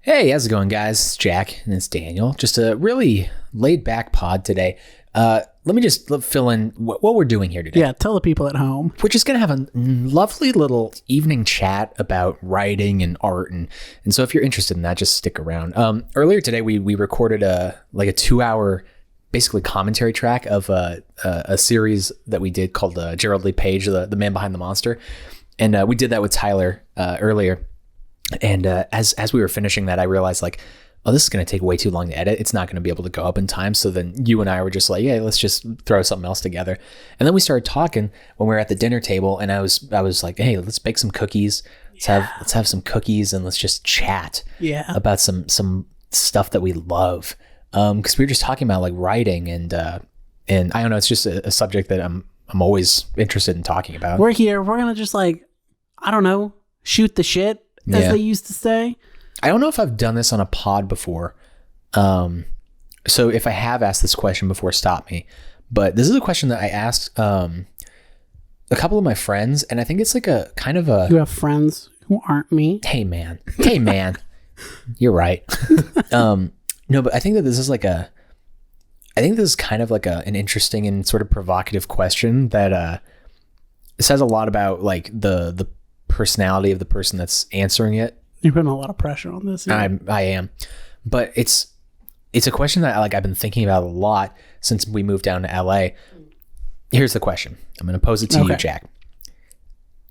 Hey, how's it going, guys? It's Jack and it's Daniel. Just a really laid-back pod today. Let me just fill in what we're doing here today. Yeah, tell the people at home. We're just going to have a lovely little evening chat about writing and art. And so if you're interested in that, just stick around. Earlier today, we recorded a 2-hour basically commentary track of a series that we did called Gerald Lee Page, the Man Behind the Monster. And we did that with Tyler earlier. And as we were finishing that, I realized this is going to take way too long to edit. It's not going to be able to go up in time. So then you and I were just like, yeah, let's just throw something else together. And then we started talking when we were at the dinner table, and I was like, hey, let's bake some cookies. Let's have some cookies and let's just chat about some stuff that we love. Because we were just talking about like writing and I don't know, it's just a subject that I'm always interested in talking about. We're here. We're gonna just shoot the shit. As they used to say. I don't know if I've done this on a pod before. So if I have asked this question before, stop me. But this is a question that I asked a couple of my friends, and I think it's like a kind of a... You have friends who aren't me? Hey, man. You're right. No, but I think that this is kind of like an interesting and sort of provocative question that says a lot about like the personality of the person that's answering it. You're putting a lot of pressure on this. I am, but it's a question that I've been thinking about a lot since we moved down to LA. Here's the question. I'm going to pose it to you, Jack.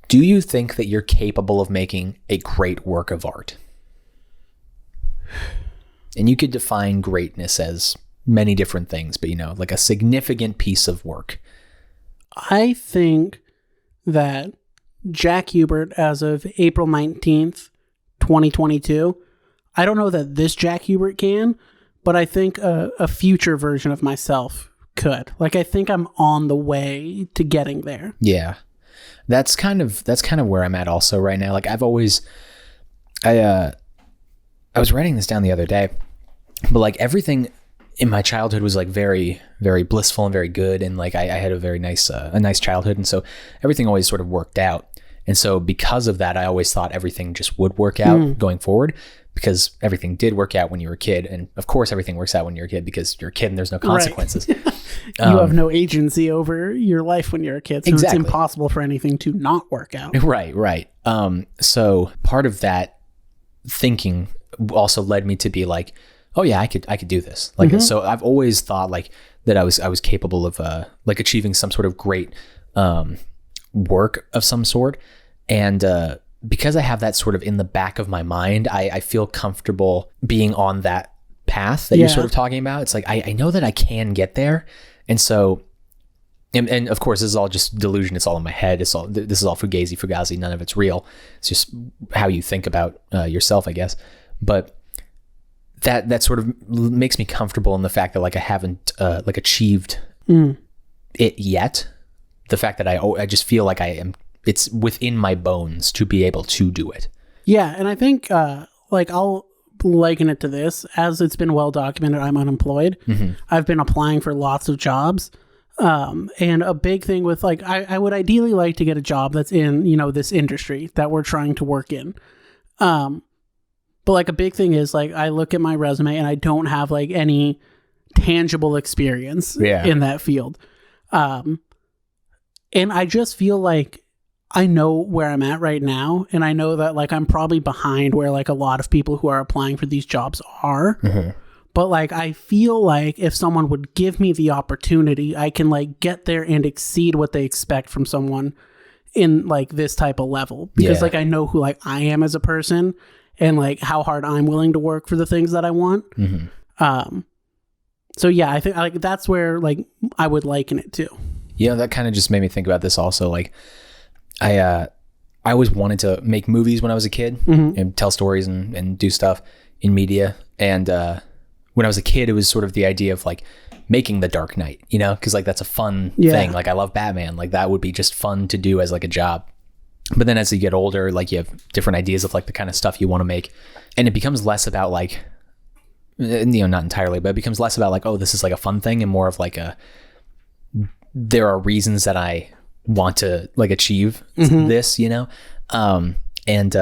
Do you think that you're capable of making a great work of art? And you could define greatness as many different things, but like a significant piece of work. I think that Jack Hubert, as of April 19th, 2022. I don't know that this Jack Hubert can, but I think a future version of myself could. I think I'm on the way to getting there. Yeah. That's kind of where I'm at also right now. I was writing this down the other day, but everything in my childhood was very, very blissful and very good. And I had a very nice childhood. And so everything always sort of worked out. And so because of that, I always thought everything just would work out going forward, because everything did work out when you were a kid. And of course, everything works out when you're a kid because you're a kid and there's no consequences. Right. You have no agency over your life when you're a kid. So It's impossible for anything to not work out. Right. So part of that thinking also led me to be like, oh yeah, I could do this. So I've always thought that I was capable of achieving some sort of great work of some sort. And because I have that sort of in the back of my mind, I feel comfortable being on that path that you're sort of talking about. It's I know that I can get there. And so, and of course, this is all just delusion. It's all in my head. This is all fugazi. None of it's real. It's just how you think about yourself, I guess. But that sort of makes me comfortable in the fact that I haven't achieved it yet. The fact that I just feel like it's within my bones to be able to do it. Yeah. And I think, I'll liken it to this. As it's been well documented, I'm unemployed. Mm-hmm. I've been applying for lots of jobs. And a big thing with I would ideally like to get a job that's in, this industry that we're trying to work in. But a big thing is I look at my resume and I don't have any tangible experience in that field. And I just feel I know where I'm at right now. And I know that I'm probably behind where a lot of people who are applying for these jobs are. Mm-hmm. But I feel if someone would give me the opportunity, I can get there and exceed what they expect from someone in this type of level. Because I know who I am as a person and how hard I'm willing to work for the things that I want. Mm-hmm. So yeah, I think that's where I would liken it to. Yeah, that kind of just made me think about this also. I always wanted to make movies when I was a kid and tell stories and do stuff in media. And when I was a kid, it was sort of the idea of making The Dark Knight, because that's a fun thing. I love Batman. That would be just fun to do as a job. But then as you get older, you have different ideas of the kind of stuff you want to make. And it becomes less about not entirely, but it becomes less about oh, this is a fun thing and more of there are reasons that I want to achieve this, and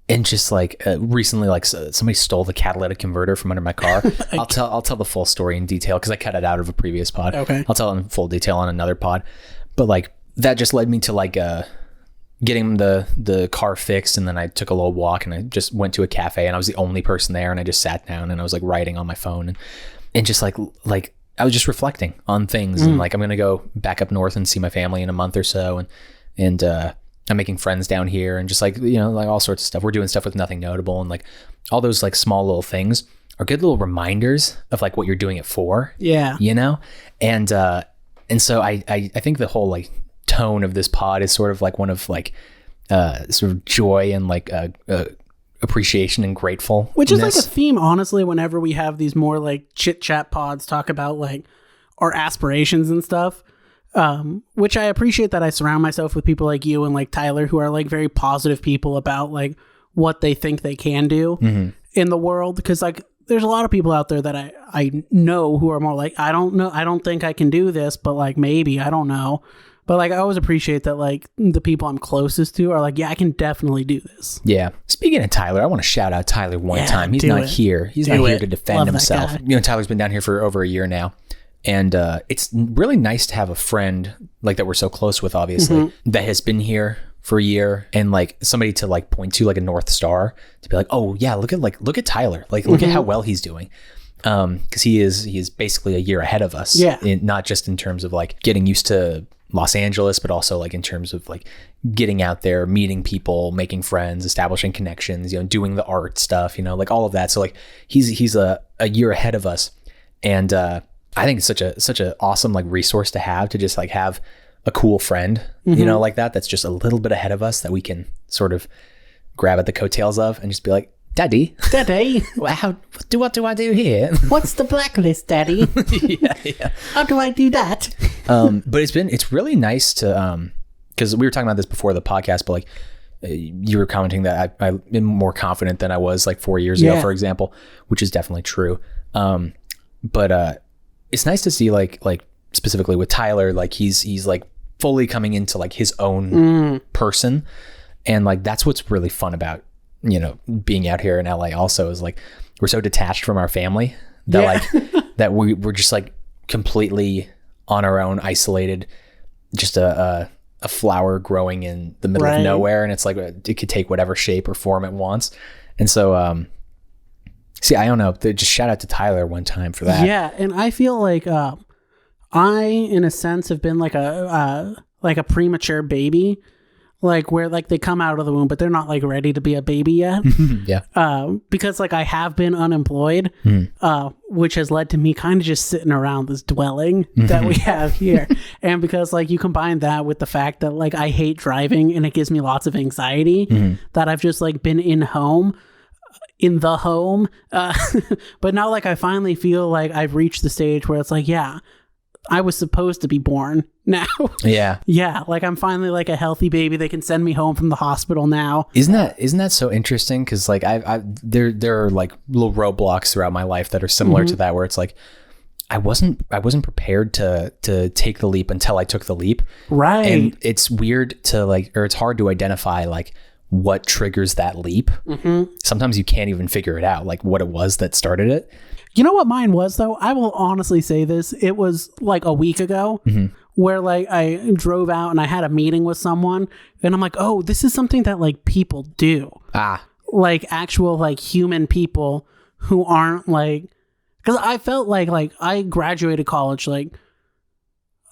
and just like recently, like somebody stole the catalytic converter from under my car. I'll tell the full story in detail because I cut it out of a previous pod. Okay. I'll tell it in full detail on another pod. But like that just led me to like getting the car fixed, and then I took a little walk and I just went to a cafe and I was the only person there, and I just sat down and I was like writing on my phone and just like I was just reflecting on things and like I'm gonna go back up north and see my family in a month or so, and I'm making friends down here and just like, you know, like all sorts of stuff. We're doing stuff with nothing notable, and like all those like small little things are good little reminders of like what you're doing it for. Yeah. You know? And so I think the whole like tone of this pod is sort of like one of like sort of joy and like appreciation and grateful. Which is like a theme, honestly, whenever we have these more like chit chat pods talk about like our aspirations and stuff. Which I appreciate that I surround myself with people like you and like Tyler who are like very positive people about like what they think they can do in the world. Because like there's a lot of people out there that I know who are more like, I don't know, I don't think I can do this, but like maybe, I don't know. But like I always appreciate that like the people I'm closest to are like, yeah, I can definitely do this. Yeah. Speaking of Tyler, I want to shout out Tyler one time. He's not here. He's not here to defend himself. You know, Tyler's been down here for over a year now. And it's really nice to have a friend like that we're so close with, obviously, that has been here for a year, and like somebody to like point to like a North Star to be like, oh yeah, look at Tyler, like look at how well he's doing. Because he is basically a year ahead of us. Yeah. Not just in terms of like getting used to Los Angeles, but also like in terms of like getting out there, meeting people, making friends, establishing connections, you know, doing the art stuff, you know, like all of that. So like he's a year ahead of us, and I think it's such a awesome like resource to have, to just like have a cool friend, you know, like that's just a little bit ahead of us that we can sort of grab at the coattails of and just be like, Daddy, what do I do here? What's the blacklist, Daddy? yeah. How do I do that? But it's really nice to, because we were talking about this before the podcast, but like you were commenting that I am more confident than I was like 4 years ago, for example, which is definitely true. But it's nice to see like specifically with Tyler, like he's like fully coming into like his own person, and like that's what's really fun about, you know, being out here in LA also, is like we're so detached from our family that like that we're just like completely on our own, isolated, just a flower growing in the middle of nowhere, and it's like it could take whatever shape or form it wants. And so see, I don't know, just shout out to Tyler one time for that. Yeah, and I feel like I, in a sense, have been like a premature baby, like where like they come out of the womb, but they're not like ready to be a baby yet. Yeah. Because like I have been unemployed, which has led to me kind of just sitting around this dwelling that we have here. And because like you combine that with the fact that like I hate driving and it gives me lots of anxiety, that I've just like been in the home. But now like I finally feel like I've reached the stage where it's like, yeah, I was supposed to be born now. Yeah, like I'm finally like a healthy baby. They can send me home from the hospital now. Isn't that so interesting? Because like there are like little roadblocks throughout my life that are similar to that, where it's like I wasn't prepared to take the leap until I took the leap. Right. And it's weird to like, or it's hard to identify like what triggers that leap. Sometimes you can't even figure it out, like what it was that started it. You know what mine was, though? I will honestly say this. It was like a week ago where like I drove out and I had a meeting with someone, and I'm like, oh, this is something that like people do. Like actual like human people who aren't like, because I felt like I graduated college like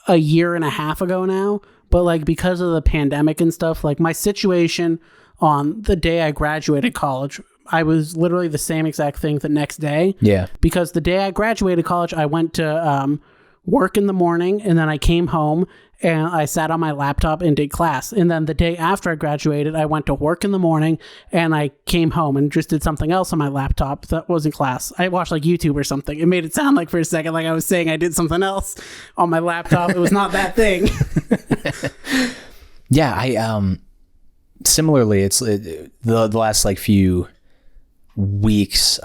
a year and a half ago now, but like because of the pandemic and stuff, like my situation on the day I graduated college, I was literally the same exact thing the next day. Yeah. Because the day I graduated college, I went to work in the morning, and then I came home and I sat on my laptop and did class. And then the day after I graduated, I went to work in the morning and I came home and just did something else on my laptop that wasn't class. I watched like YouTube or something. It made it sound like for a second like I was saying I did something else on my laptop. It was not that thing. Yeah, I similarly, it's the last like few weeks,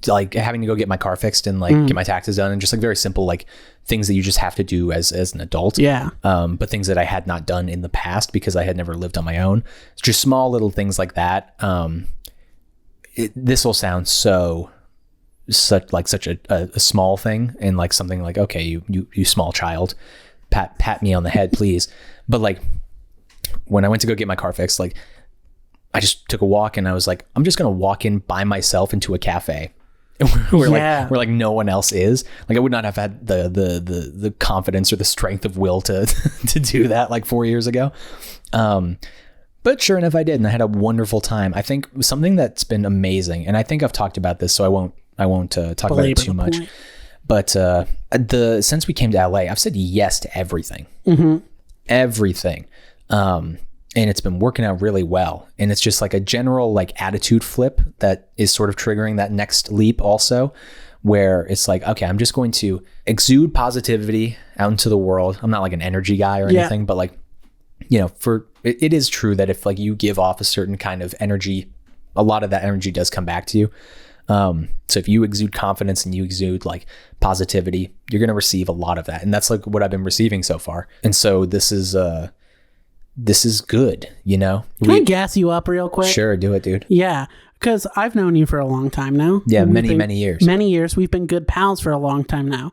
like having to go get my car fixed and like get my taxes done, and just like very simple like things that you just have to do as an adult. Yeah. But things that I had not done in the past because I had never lived on my own. It's just small little things like that. This will sound such a small thing, and like something like, okay, you small child, pat me on the head, please. But like when I went to go get my car fixed, like I just took a walk, and I was like, I'm just going to walk in by myself into a cafe where like no one else is. Like I would not have had the confidence or the strength of will to do that like 4 years ago. But sure enough, I did. And I had a wonderful time. I think something that's been amazing, and I think I've talked about this, so I won't talk about it too much. But since we came to LA, I've said yes to everything, everything. And it's been working out really well. And it's just like a general like attitude flip that is sort of triggering that next leap also, where it's like, okay, I'm just going to exude positivity out into the world. I'm not like an energy guy or anything, but like, you know, it is true that if like you give off a certain kind of energy, a lot of that energy does come back to you. So if you exude confidence and you exude like positivity, you're going to receive a lot of that. And that's like what I've been receiving so far. And so this is good, you know? Can I gas you up real quick? Sure, do it, dude. Yeah, because I've known you for a long time now. Yeah, many years. Many years. We've been good pals for a long time now.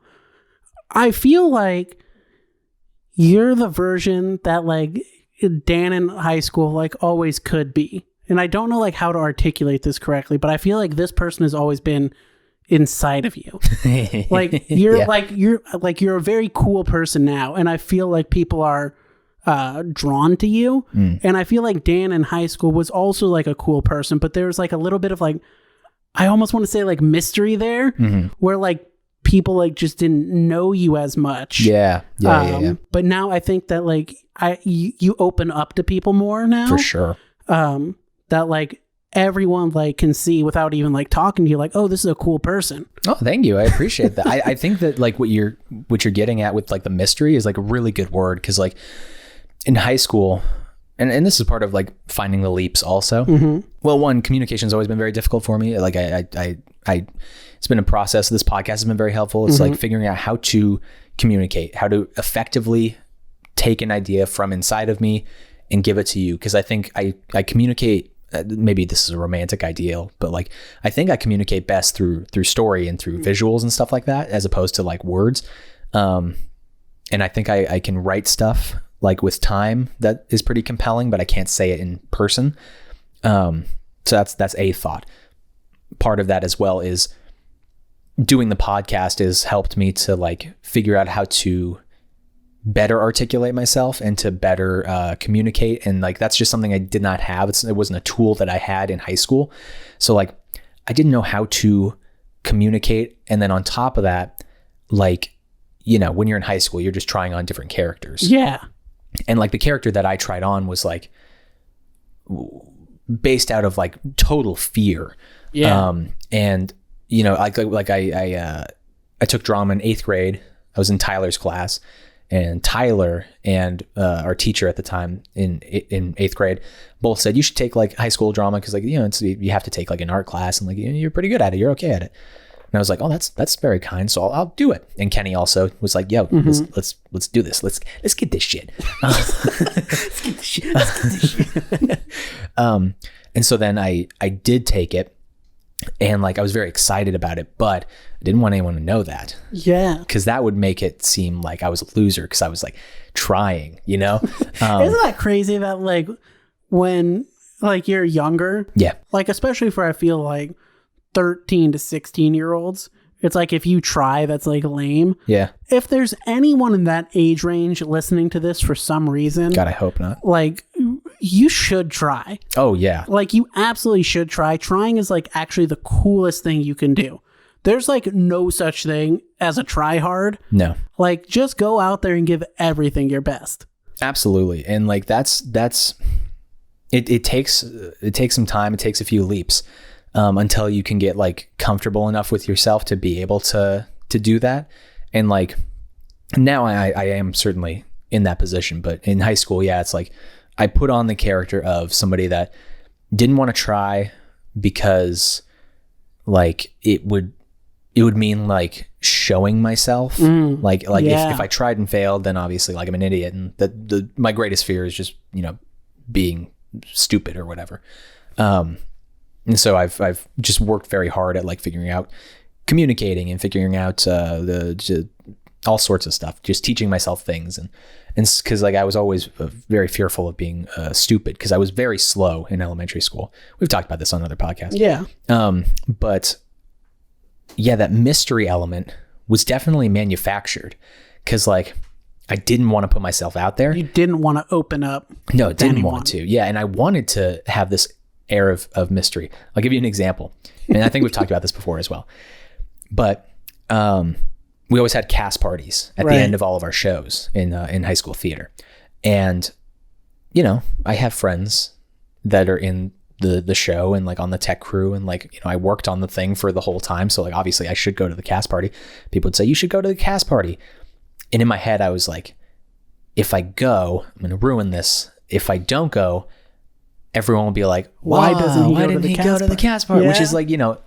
I feel like you're the version that like Dan in high school like always could be. And I don't know like how to articulate this correctly, but I feel like this person has always been inside of you. Like you're you're a very cool person now, and I feel like people are drawn to you. And I feel like Dan in high school was also like a cool person, but there was like a little bit of like, I almost want to say like mystery there, where like people like just didn't know you as much. Yeah. But now I think that like you open up to people more now. For sure. That like everyone like can see without even like talking to you, like, oh, this is a cool person. Oh, thank you. I appreciate that. I think that like what you're getting at with like the mystery is like a really good word. Cause like in high school, and this is part of like finding the leaps also. Well, one, communication's always been very difficult for me. Like it's been a process. This podcast has been very helpful. It's like figuring out how to communicate, how to effectively take an idea from inside of me and give it to you. Cause I think I communicate, maybe this is a romantic ideal, but like, I think I communicate best through story and through visuals and stuff like that, as opposed to like words. And I think I can write stuff like with time that is pretty compelling, but I can't say it in person. So that's a thought. Part of that as well is doing the podcast has helped me to like figure out how to better articulate myself and to better communicate. And like, that's just something I did not have. It wasn't a tool that I had in high school. So like, I didn't know how to communicate. And then on top of that, like, you know, when you're in high school, you're just trying on different characters. Yeah. And like the character that I tried on was like based out of like total fear. Yeah. And you know, I took drama in 8th grade. I was in Tyler's class, and Tyler and our teacher at the time in 8th grade both said, you should take like high school drama. Cause like, you know, you have to take like an art class, and like, you're pretty good at it. You're okay at it. And I was like, oh, that's very kind. So I'll do it. And Kenny also was like, yo, let's do this. Let's get this shit. Let's get this shit. And so then I did take it, and like, I was very excited about it, but I didn't want anyone to know that. Yeah. Cause that would make it seem like I was a loser. Cause I was like trying, you know? Isn't that crazy that like when like you're younger, like especially for, I feel like 13 to 16 year olds, it's like if you try, that's like lame. Yeah. If there's anyone in that age range listening to this for some reason, God, I hope not. Like, you should try. Oh yeah. Like, you absolutely should try. Trying is like actually the coolest thing you can do. There's like no such thing as a try hard. No. Like, just go out there and give everything your best. Absolutely. And like it takes some time. It takes a few leaps. Until you can get like comfortable enough with yourself to be able to do that. And like, now I am certainly in that position, but in high school, yeah, it's like I put on the character of somebody that didn't want to try because like it would mean like showing myself, like yeah. if I tried and failed, then obviously like I'm an idiot, and my greatest fear is just, you know, being stupid or whatever. And so I've just worked very hard at like figuring out communicating and figuring out all sorts of stuff, just teaching myself things, and because like I was always very fearful of being stupid, because I was very slow in elementary school. We've talked about this on another podcast. Yeah. But yeah, that mystery element was definitely manufactured, because like I didn't want to put myself out there. You didn't want to open up. No, didn't want to. Yeah, and I wanted to have this air of mystery. I'll give you an example, and I think we've talked about this before as well. But we always had cast parties at the end of all of our shows in high school theater, and you know, I have friends that are in the show and like on the tech crew, and like, you know, I worked on the thing for the whole time, so like obviously I should go to the cast party. People would say, you should go to the cast party, and in my head I was like, if I go, I'm gonna ruin this. If I don't go, everyone will be like, why didn't he go to the cast party? Yeah. Which is like, you know,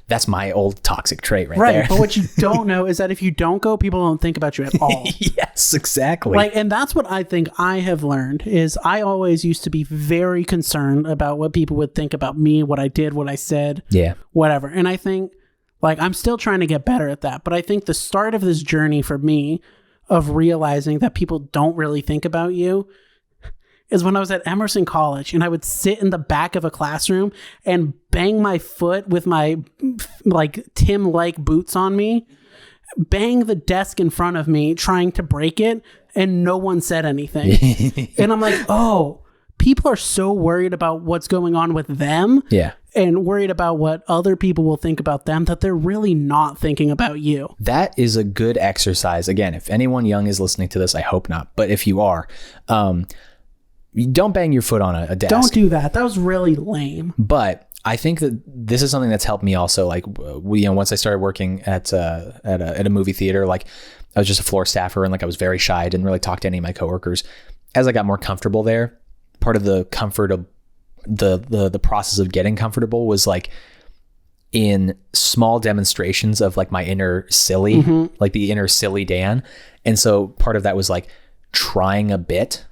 that's my old toxic trait right there. But what you don't know is that if you don't go, people don't think about you at all. Yes, exactly. Like, and that's what I think I have learned is I always used to be very concerned about what people would think about me, what I did, what I said, whatever. And I think like I'm still trying to get better at that. But I think the start of this journey for me of realizing that people don't really think about you is when I was at Emerson College, and I would sit in the back of a classroom and bang my foot with my like Tim-like boots on me, bang the desk in front of me, trying to break it, and no one said anything. And I'm like, oh, people are so worried about what's going on with them, and worried about what other people will think about them, that they're really not thinking about you. That is a good exercise. Again, if anyone young is listening to this, I hope not, but if you are, don't bang your foot on a desk. Don't do that. That was really lame. But I think that this is something that's helped me also. Like, you know, once I started working at a movie theater, like I was just a floor staffer, and like I was very shy. I didn't really talk to any of my coworkers. As I got more comfortable there, part of the comfort of the process of getting comfortable was like in small demonstrations of like my inner silly, like the inner silly Dan. And so part of that was like trying a bit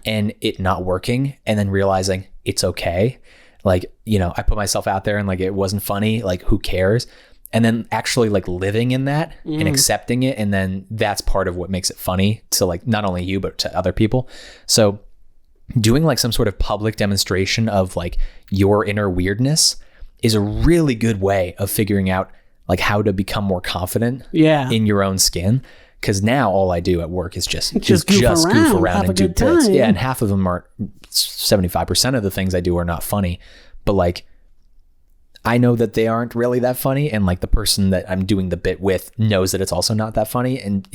and it not working, and then realizing it's okay. Like, you know, I put myself out there and like it wasn't funny, like who cares? And then actually like living in that and accepting it, and then that's part of what makes it funny to like not only you but to other people. So doing like some sort of public demonstration of like your inner weirdness is a really good way of figuring out like how to become more confident in your own skin. Because now all I do at work is just goof around and do bits. Yeah, and half of them are 75% of the things I do are not funny. But like, I know that they aren't really that funny, and like the person that I'm doing the bit with knows that it's also not that funny. And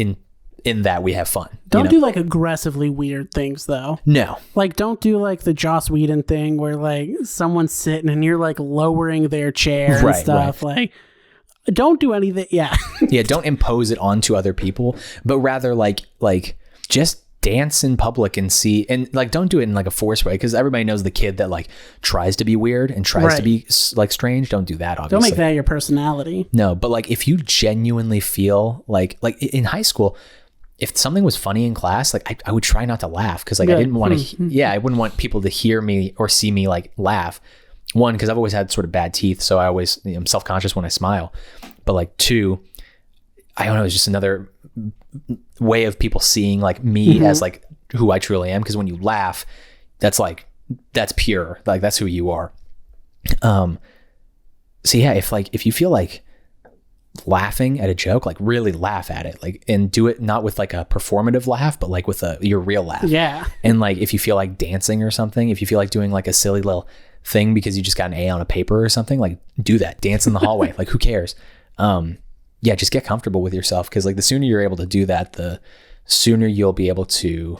in that we have fun. Don't do like aggressively weird things though. No. Like don't do like the Joss Whedon thing where like someone's sitting and you're like lowering their chair and stuff. Like, don't do anything. Yeah. Don't impose it onto other people, but rather like just dance in public and see, and like don't do it in like a forced way, because everybody knows the kid that like tries to be weird and tries to be like strange. Don't do that, obviously. Don't make that your personality. No, but like if you genuinely feel like in high school, if something was funny in class, like I would try not to laugh, because like I didn't want to I wouldn't want people to hear me or see me like laugh. One, because I've always had sort of bad teeth, so I always am self-conscious when I smile. But like two, I don't know, it's just another way of people seeing like me as like who I truly am. Because when you laugh, that's pure, like that's who you are. So yeah, if you feel like laughing at a joke, like really laugh at it, like, and do it not with like a performative laugh, but like with your real laugh. Yeah. And like if you feel like dancing or something, if you feel like doing like a silly little thing because you just got an A on a paper or something, like do that. Dance in the hallway. Like who cares? Just get comfortable with yourself, because like the sooner you're able to do that, the sooner you'll be able to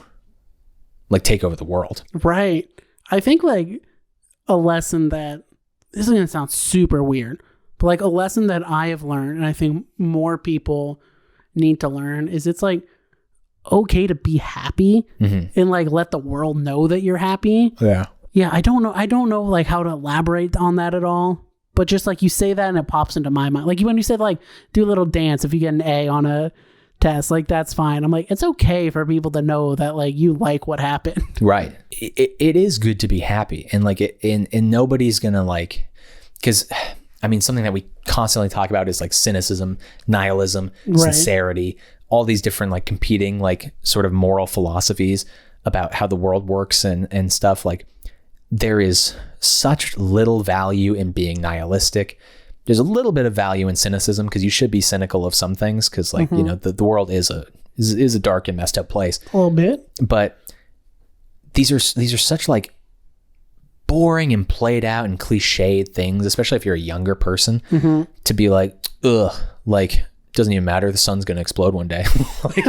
like take over the world. Right. I think like a lesson that, this is going to sound super weird, but like a lesson that I have learned, and I think more people need to learn, is it's like okay to be happy and like let the world know that you're happy. Yeah. Yeah, I don't know like how to elaborate on that at all, but just like you say that and it pops into my mind. Like when you said like do a little dance if you get an A on a test, like that's fine. I'm like, it's okay for people to know that like you like what happened. Right. It is good to be happy, and like and nobody's gonna like, because I mean something that we constantly talk about is like cynicism, nihilism, sincerity, all these different like competing like sort of moral philosophies about how the world works and stuff. Like there is such little value in being nihilistic. There's a little bit of value in cynicism, because you should be cynical of some things, because like you know the world is a dark and messed up place a little bit. But these are such like boring and played out and cliched things, especially if you're a younger person, to be like, ugh, like doesn't even matter, the sun's gonna explode one day. Like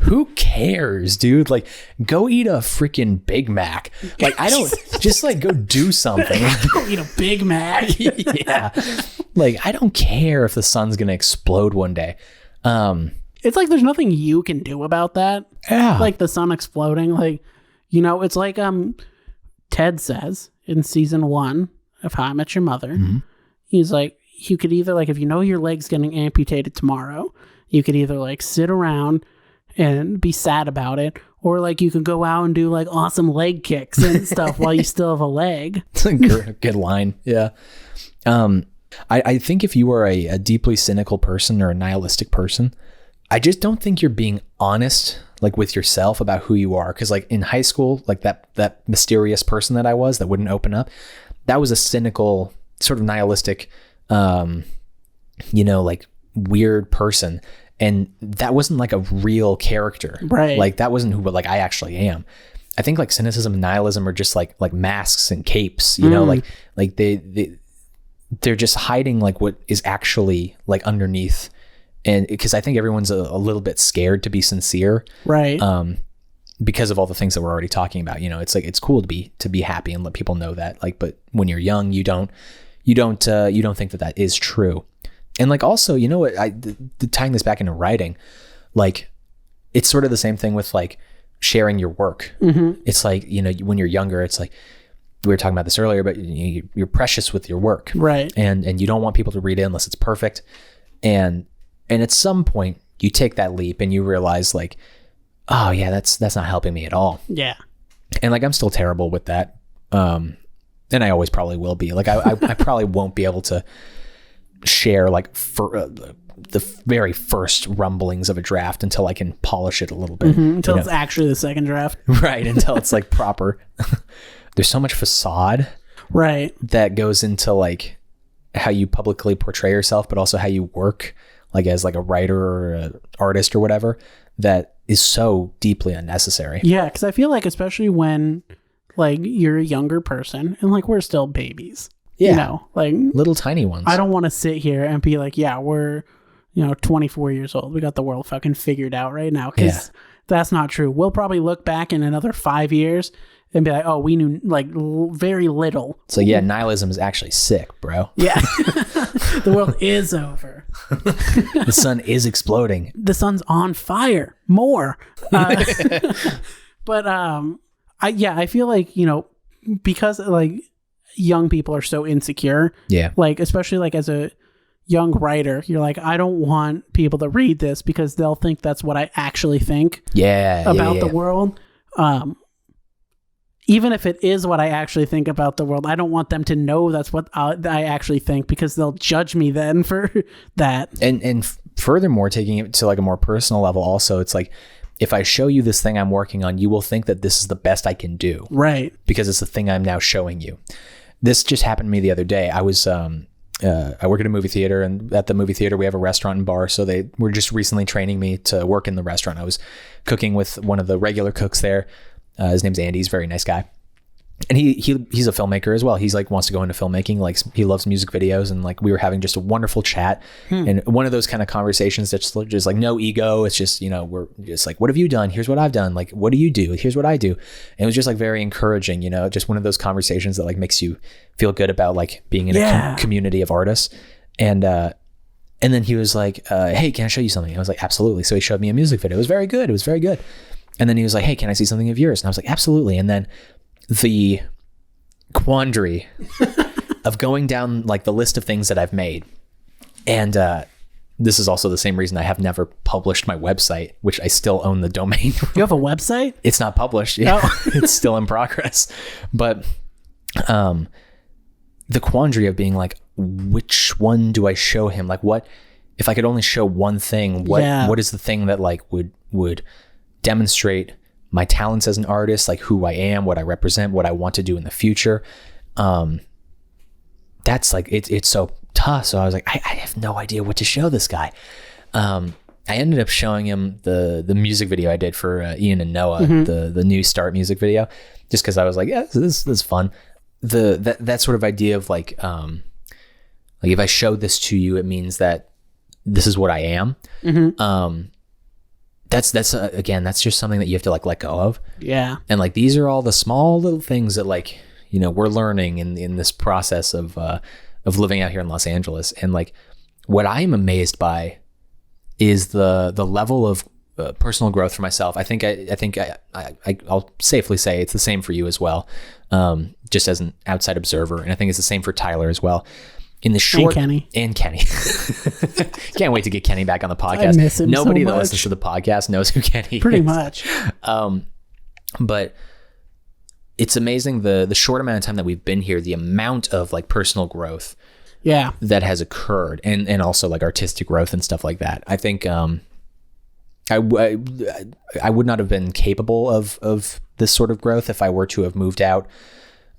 who cares, dude? Like go eat a freaking Big Mac. Like I don't just like go do something. Go eat a Big Mac. Yeah, like I don't care if the sun's gonna explode one day. It's like there's nothing you can do about that. Yeah, like the sun exploding. Like, you know, it's like Ted says in season 1 of How I Met Your Mother. He's like, you could either like, if you know your leg's getting amputated tomorrow, you could either like sit around and be sad about it, or like you could go out and do like awesome leg kicks and stuff while you still have a leg. It's a good line. Yeah. I think if you are a deeply cynical person or a nihilistic person, I just don't think you're being honest like with yourself about who you are. Because like in high school, like that mysterious person that I was that wouldn't open up, that was a cynical sort of nihilistic you know, like weird person, and that wasn't like a real character, right? Like that wasn't who like I actually am. I think like cynicism and nihilism are just like masks and capes, you know, like they're just hiding like what is actually like underneath. And because I think everyone's a little bit scared to be sincere, right? Because of all the things that we're already talking about. You know, it's like it's cool to be happy and let people know that. Like, but when you're young, you don't think that is true. And like also, you know what, tying this back into writing, like it's sort of the same thing with like sharing your work. It's like, you know, when you're younger, it's like we were talking about this earlier, but you're precious with your work, right? And you don't want people to read it unless it's perfect. And at some point you take that leap and you realize like, oh yeah, that's not helping me at all. Yeah. And like I'm still terrible with that. And I always probably will be. Like I probably won't be able to share like for the very first rumblings of a draft until I can polish it a little bit. Until it's actually the second draft. Right. Until it's like proper. There's so much facade. Right. That goes into like how you publicly portray yourself, but also how you work like as like a writer or an artist or whatever, that is so deeply unnecessary. Yeah. Because I feel like especially when like you're a younger person and like we're still babies. Yeah. You know, like little tiny ones. I don't want to sit here and be like, yeah, we're, 24 years old. We got the world fucking figured out right now. Because that's not true. We'll probably look back in another 5 years and be like, oh, we knew like very little. So yeah, nihilism is actually sick, bro. Yeah. The world is over. The sun is exploding. The sun's on fire. More. But I feel like, because like young people are so insecure. Yeah. Like, especially like as a young writer, you're like, I don't want people to read this because they'll think that's what I actually think about the world. Even if it is what I actually think about the world, I don't want them to know that's what I actually think, because they'll judge me then for that. And furthermore, taking it to like a more personal level also, it's like, if I show you this thing I'm working on, you will think that this is the best I can do. Right. Because it's the thing I'm now showing you. This just happened to me the other day. I was, I work at a movie theater, and at the movie theater, we have a restaurant and bar. So they were just recently training me to work in the restaurant. I was cooking with one of the regular cooks there. His name's Andy. He's a very nice guy. And he's a filmmaker as well. He's like wants to go into filmmaking. Like he loves music videos, and like we were having just a wonderful chat. And one of those kind of conversations that's just like no ego. It's just, we're just like, what have you done? Here's what I've done. Like, what do you do? Here's what I do. And it was just like very encouraging, just one of those conversations that like makes you feel good about like being in a community of artists. And then he was like, hey, can I show you something? I was like, absolutely. So he showed me a music video. It was very good. It was very good. And then he was like, hey, can I see something of yours? And I was like, absolutely. And then the quandary of going down like the list of things that I've made. And this is also the same reason I have never published my website, which I still own the domain. You have a website? It's not published. Yeah. Oh. It's still in progress. But the quandary of being like, which one do I show him? Like, what if I could only show one thing? What is the thing that like would demonstrate my talents as an artist, like who I am, what I represent, what I want to do in the future? That's like it's so tough. So I was like, I have no idea what to show this guy. I ended up showing him the music video I did for Ian and Noah, the new Start music video, just because I was like, yeah, this is fun. That sort of idea of like if I show this to you, it means that this is what I am. That's again, that's just something that you have to like let go of. Yeah. And like, these are all the small little things that like, you know, we're learning in this process of living out here in Los Angeles. And like, what I'm amazed by is the level of personal growth for myself. I think I'll safely say it's the same for you as well. Just as an outside observer. And I think it's the same for Tyler as well. In the short and Kenny. Can't wait to get Kenny back on the podcast. I miss him Nobody so that much. listens to the podcast knows who Kenny Pretty is. much. But it's amazing the short amount of time that we've been here, the amount of like personal growth that has occurred, and also like artistic growth and stuff like that. I think I would not have been capable of this sort of growth if I were to have moved out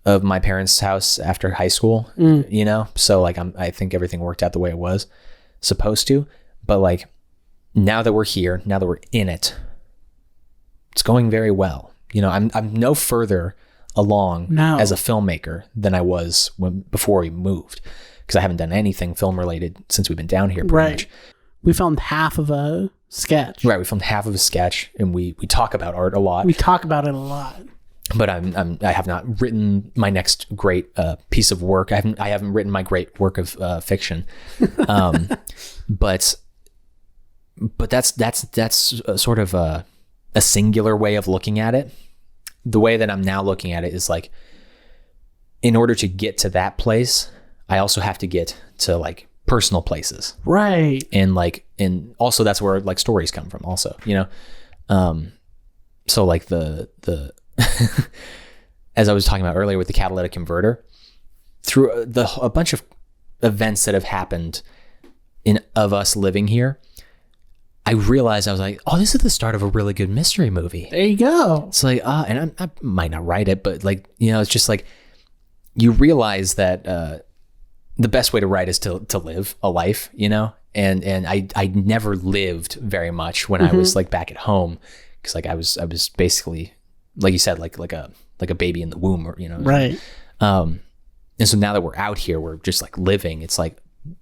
of my parents' house after high school, you know? So like, I think everything worked out the way it was supposed to, but like, now that we're here, now that we're in it, it's going very well. You know, I'm no further along as a filmmaker than I was before we moved, because I haven't done anything film related since we've been down here pretty much. We filmed half of a sketch. Right. We filmed half of a sketch, and we talk about art a lot. We talk about it a lot. But I have not written my next great piece of work. I haven't written my great work of fiction. But that's sort of a singular way of looking at it. The way that I'm now looking at it is like, in order to get to that place, I also have to get to like personal places. Right. And also that's where like stories come from also, you know? So like the as I was talking about earlier with the catalytic converter, through a bunch of events that have happened of us living here, I realized, I was like, oh, this is the start of a really good mystery movie. There you go. It's like, and I might not write it, but like, you know, it's just like, you realize that the best way to write is to live a life, you know? And I never lived very much when I was like back at home, because like I was basically, like you said, like a baby in the womb, or, you know? Right. And so now that we're out here, we're just like living. It's like,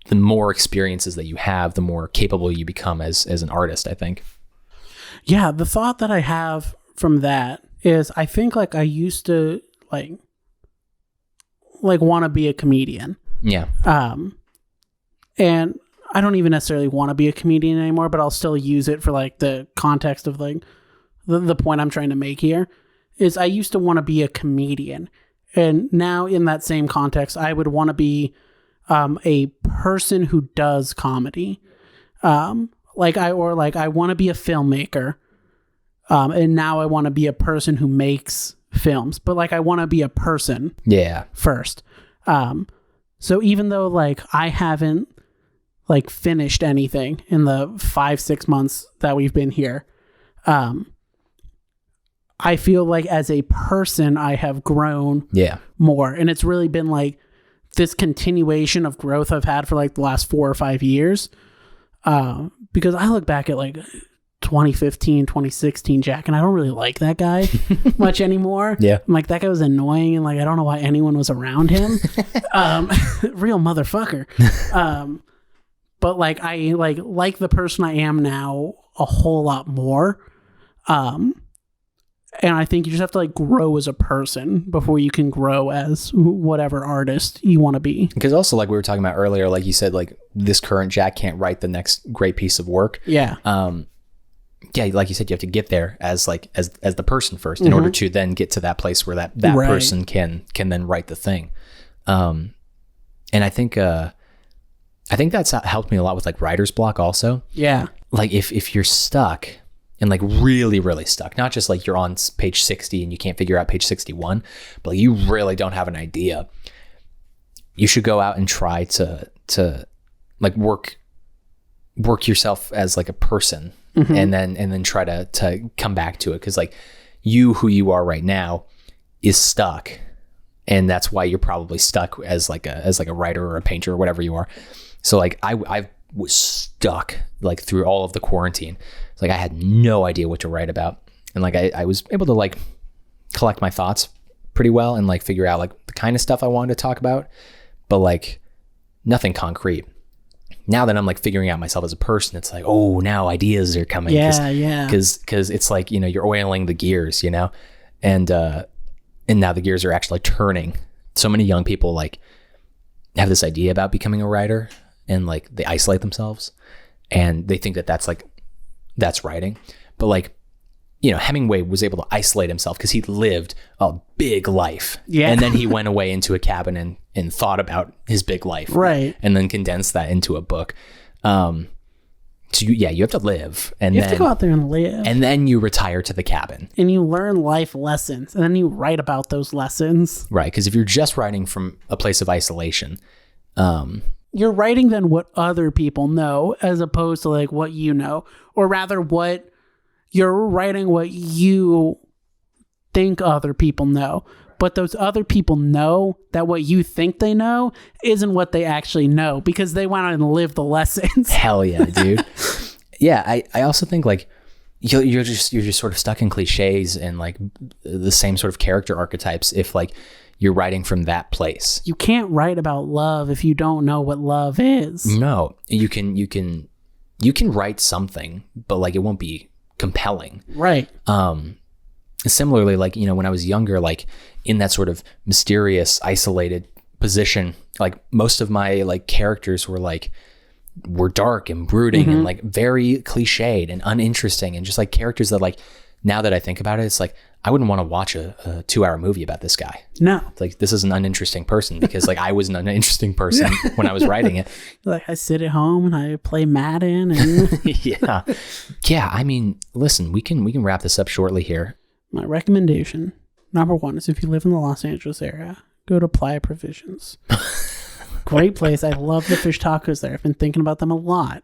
the more experiences that you have, the more capable you become as an artist, I think. Yeah, the thought that I have from that is, I think like I used to like want to be a comedian. Yeah. And I don't even necessarily want to be a comedian anymore, but I'll still use it for like the context of like the point I'm trying to make here is, I used to want to be a comedian. And now in that same context, I would want to be a person who does comedy. I want to be a filmmaker. And now I want to be a person who makes films, but like, I want to be a person first. So even though like I haven't like finished anything in the 5-6 months that we've been here, I feel like as a person, I have grown more. And it's really been like this continuation of growth I've had for like the last 4 or 5 years. Because I look back at like 2015, 2016 Jack, and I don't really like that guy much anymore. Yeah. I'm like, that guy was annoying, and like, I don't know why anyone was around him. Real motherfucker. But like, I like the person I am now a whole lot more. And I think you just have to like grow as a person before you can grow as whatever artist you want to be. Because also, like we were talking about earlier, like you said, like this current Jack can't write the next great piece of work. Yeah. Yeah, like you said, you have to get there as the person first in order to then get to that place where that person can then write the thing. I think that's helped me a lot with like writer's block also. Yeah. Like if you're stuck and like really, really stuck, not just like you're on page 60 and you can't figure out page 61, but like you really don't have an idea, you should go out and try to like work yourself as like a person, and then try to come back to it. Cause like who you are right now is stuck. And that's why you're probably stuck as like a writer or a painter or whatever you are. So like I was stuck like through all of the quarantine. It's like I had no idea what to write about. And like I was able to like collect my thoughts pretty well and like figure out like the kind of stuff I wanted to talk about, but like nothing concrete. Now that I'm like figuring out myself as a person, it's like, oh, now ideas are coming. Yeah. Cause it's like, you know, you're oiling the gears, you know, and now the gears are actually turning. So many young people like have this idea about becoming a writer, and like they isolate themselves and they think that that's writing. But like, you know, Hemingway was able to isolate himself because he lived a big life. Yeah. And then he went away into a cabin and thought about his big life. Right. And then condensed that into a book. So you have to live, and you have to go out there and live, and then you retire to the cabin and you learn life lessons, and then you write about those lessons. Right. Because if you're just writing from a place of isolation, you're writing then what other people know as opposed to like what you know, or rather what you're writing what you think other people know. But those other people know that what you think they know isn't what they actually know, because they went out and lived the lessons. Hell yeah, dude. Yeah, I also think like you're just sort of stuck in cliches and like the same sort of character archetypes if like you're writing from that place. You can't write about love if you don't know what love is. No, you can write something, but like it won't be compelling. Right. Similarly, like, you know, when I was younger, like in that sort of mysterious, isolated position, like most of my like characters were dark and brooding and like very cliched and uninteresting, and just like characters that like, now that I think about it, it's like, I wouldn't want to watch a 2-hour movie about this guy. No. It's like, this is an uninteresting person because like I was an uninteresting person when I was writing it. Like I sit at home and I play Madden and yeah. I mean, listen, we can wrap this up shortly here. My recommendation, number 1, is if you live in the Los Angeles area, go to Playa Provisions. Great place. I love the fish tacos there. I've been thinking about them a lot.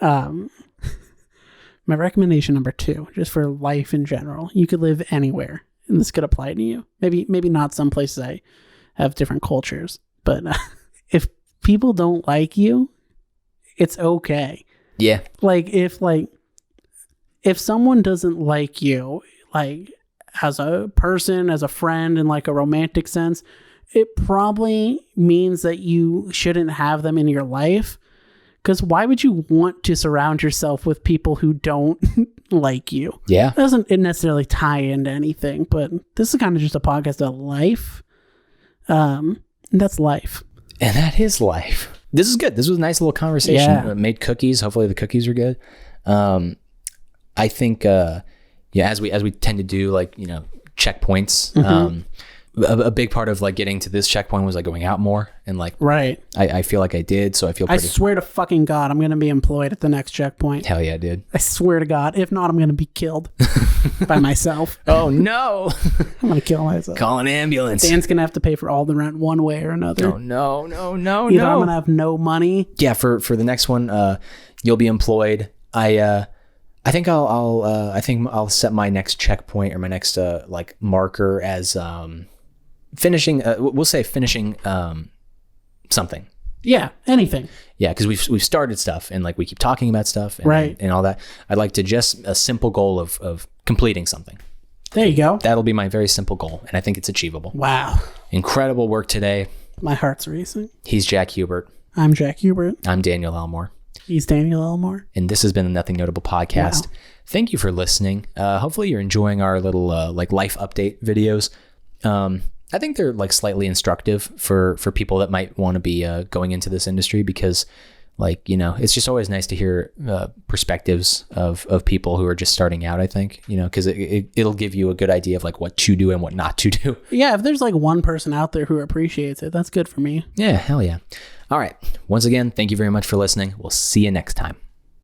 My recommendation number 2, just for life in general, you could live anywhere, and this could apply to you. Maybe not some places I have different cultures, but if people don't like you, it's okay. Yeah. Like if someone doesn't like you, like as a person, as a friend, in like a romantic sense, it probably means that you shouldn't have them in your life. Because why would you want to surround yourself with people who don't like you? Yeah. It doesn't necessarily tie into anything, but this is kind of just a podcast about life. And that's life. And that is life. This is good. This was a nice little conversation. Yeah. Made cookies. Hopefully the cookies are good. I think, as we tend to do, like, you know, checkpoints, a big part of like getting to this checkpoint was like going out more, and like, right. I feel like I did. So I feel pretty. I swear to fucking God, I'm going to be employed at the next checkpoint. Hell yeah, dude. I swear to God. If not, I'm going to be killed by myself. Oh no. I'm going to kill myself. Call an ambulance. Dan's going to have to pay for all the rent one way or another. Oh no. Either I'm going to have no money. Yeah. For the next one, you'll be employed. I think I'll set my next checkpoint or my next like marker as finishing. We'll say finishing something. Yeah, anything. Yeah, because we've started stuff and like we keep talking about stuff and, right, and all that. I'd like to just a simple goal of completing something. There you go. That'll be my very simple goal, and I think it's achievable. Wow. Incredible work today. My heart's racing. He's Jack Hubert. I'm Jack Hubert. I'm Daniel Elmore. He's Daniel Elmore. And this has been the Nothing Notable podcast. Wow. Thank you for listening. Hopefully you're enjoying our little like life update videos. I think they're like slightly instructive for people that might want to be going into this industry, because like, you know, it's just always nice to hear perspectives of people who are just starting out, I think, you know, because it'll give you a good idea of like what to do and what not to do. Yeah, if there's like one person out there who appreciates it, that's good for me. Yeah, hell yeah. All right. Once again, thank you very much for listening. We'll see you next time.